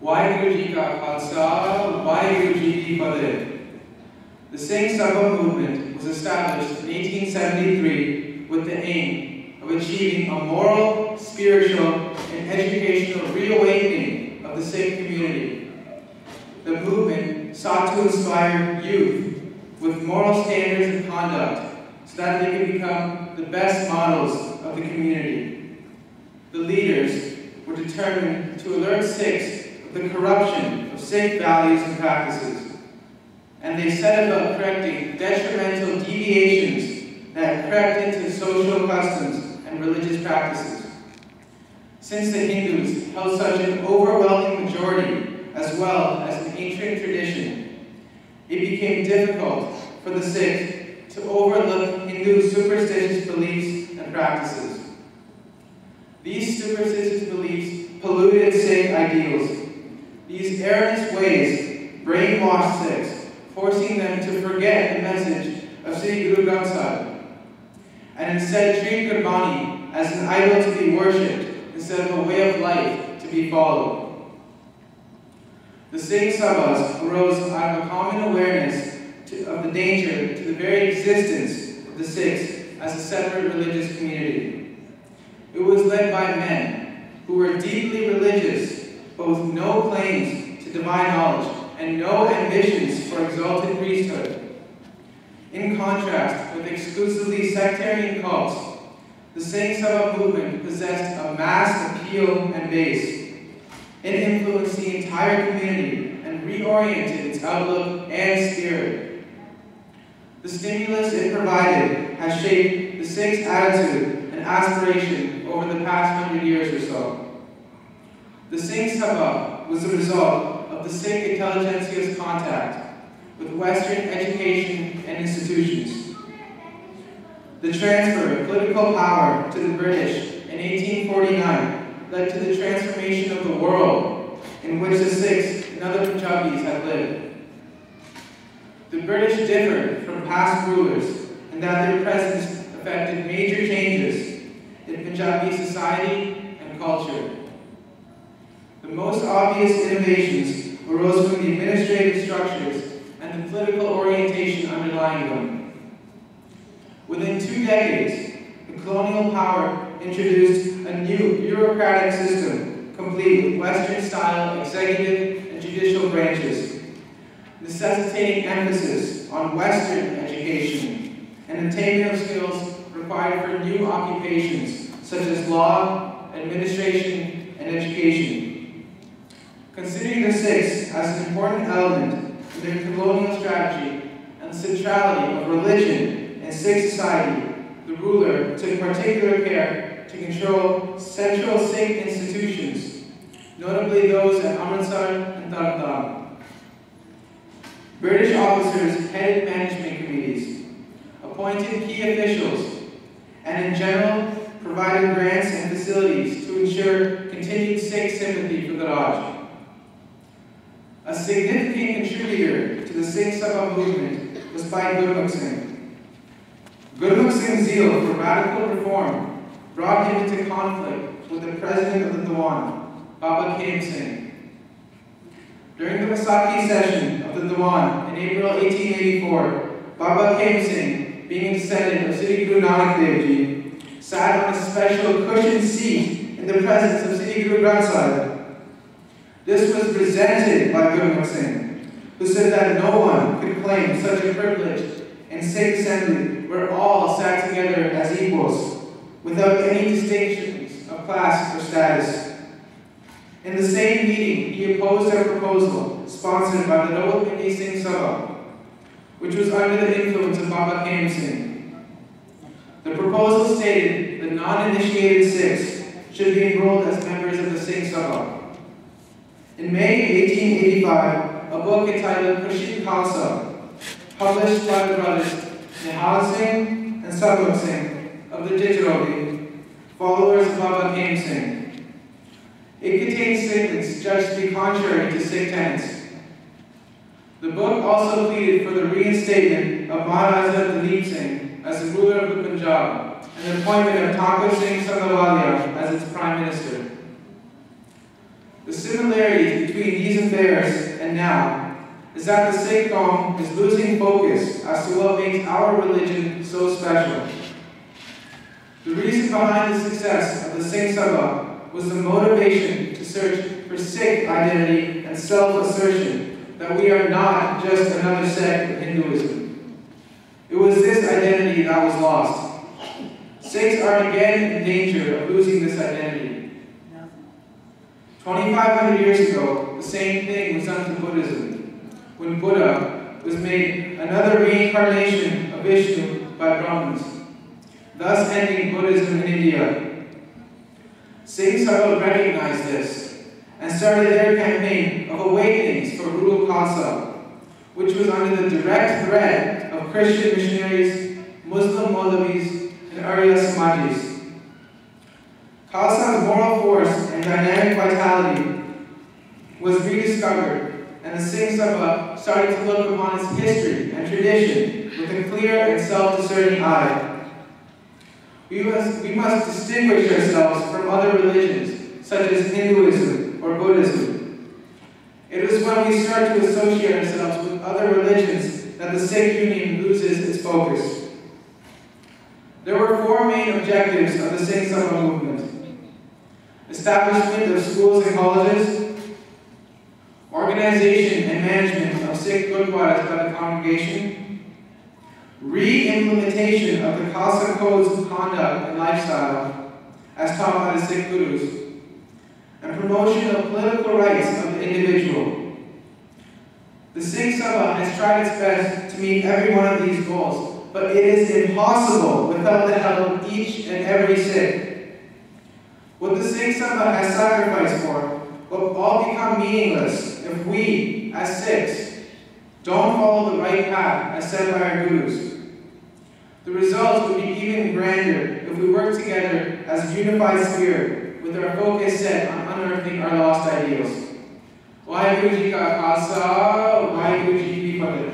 Waheguru Ji Ka Khalsa, Waheguru Ji Ki Fateh. The Singh Sabha Movement was established in 1873 with the aim of achieving a moral, spiritual, and educational reawakening of the Sikh community. The movement sought to inspire youth with moral standards of conduct so that they could become the best models of the community. The leaders were determined to alert Sikhs of the corruption of Sikh values and practices, and they set about correcting detrimental deviations that crept into social customs and religious practices. Since the Hindus held such an overwhelming majority as well as an ancient tradition, it became difficult for the Sikhs to overlook Hindu superstitious beliefs and practices. These superstitious beliefs polluted Sikh ideals. These erroneous ways brainwashed Sikhs, forcing them to forget the message of Sri Guru Granth Sahib, and instead treat Gurbani as an idol to be worshipped instead of a way of life to be followed. The Singh Sabhas arose out of a common awareness of the danger to the very existence of the Sikhs as a separate religious community. It was led by men who were deeply religious, but with no claims to divine knowledge and no ambitions for exalted priesthood. In contrast with exclusively sectarian cults, the Singh Sabha movement possessed a mass appeal and base. It influenced the entire community and reoriented its outlook and spirit. The stimulus it provided has shaped the Sikhs' attitude and aspiration over the past 100 years or so. The Singh Sabha was the result of the Sikh intelligentsia's contact with Western education and institutions. The transfer of political power to the British in 1849 led to the transformation of the world in which the Sikhs and other Punjabis had lived. The British differed from past rulers in that their presence affected major changes in Punjabi society and culture. The most obvious innovations arose from the administrative structures and the political orientation underlying them. Within 2 decades, the colonial power introduced a new bureaucratic system complete with Western-style executive and judicial branches, necessitating emphasis on Western education and attainment of skills required for new occupations such as law, administration, and education. Considering the Sikhs as an important element in their colonial strategy and the centrality of religion in Sikh society, the ruler took particular care to control central Sikh institutions, notably those at Amritsar and Tarn. British officers headed management committees, appointed key officials, and in general provided grants and facilities to ensure continued Sikh sympathy for the Raj. A significant contributor to the Singh Sabha movement was Bhai Gurmukh Singh. Gurmukh Singh's zeal for radical reform brought him into conflict with the president of the Diwan, Baba Khem Singh. During the Vaisakhi session of the Diwan in April 1884, Baba Khem Singh, being a descendant of Sri Guru Nanak Dev Ji, sat on a special cushioned seat in the presence of Sri Guru Granth Sahib. This was resented by Gurmukh Singh, who said that no one could claim such a privilege in Sikh assembly where all sat together as equals, without any distinctions of class or status. In the same meeting, he opposed a proposal sponsored by the Rawalpindi Singh Sabha, which was under the influence of Baba Khem Singh. The proposal stated that non-initiated Sikhs should be enrolled as members of the Singh Sabha. In May 1885, a book entitled Khurshid Khalsa, published by the brothers Nihal Singh and Sarwar Singh of the Didrovi, followers of Baba Khem Singh. It contains statements judged to be contrary to Sikh tenets. The book also pleaded for the reinstatement of Maharaja Dalip Singh as the ruler of the Punjab and the appointment of Thakur Singh Sandhawalia as its prime minister. The The similarities between these affairs and now is that the Sikh Qawm is losing focus as to what makes our religion so special. The reason behind the success of the Singh Sabha was the motivation to search for Sikh identity and self-assertion that we are not just another sect of Hinduism. It was this identity that was lost. Sikhs are again in danger of losing this identity. 2,500 years ago, the same thing was done to Buddhism, when Buddha was made another reincarnation of Vishnu by Brahmins, thus ending Buddhism in India. Singh Sabha recognized this and started their campaign of awakenings for Guru Khalsa, which was under the direct threat of Christian missionaries, Muslim Maulavis, and Arya Samajis. Khalsa's moral force and dynamic vitality was rediscovered, and the Singh Sabha started to look upon its history and tradition with a clear and self-discerning eye. We must distinguish ourselves from other religions, such as Hinduism or Buddhism. It is when we start to associate ourselves with other religions that the Sikh Union loses its focus. There were four main objectives of the Singh Sabha movement: establishment of schools and colleges, organization and management of Sikh Gurudwaras by the congregation, re-implementation of the Khalsa codes of conduct and lifestyle as taught by the Sikh Gurus, and promotion of political rights of the individual. The Singh Sabha has tried its best to meet every one of these goals, but it is impossible without the help of each and every Sikh. What the Singh Sabha has sacrificed for will all become meaningless if we, as Sikhs, don't follow the right path as set by our Gurus. The results would be even grander if we work together as a unified spirit with our focus set on unearthing our lost ideals. Waheguru Ji Ka Khalsa, Waheguru Ji Ki Fateh.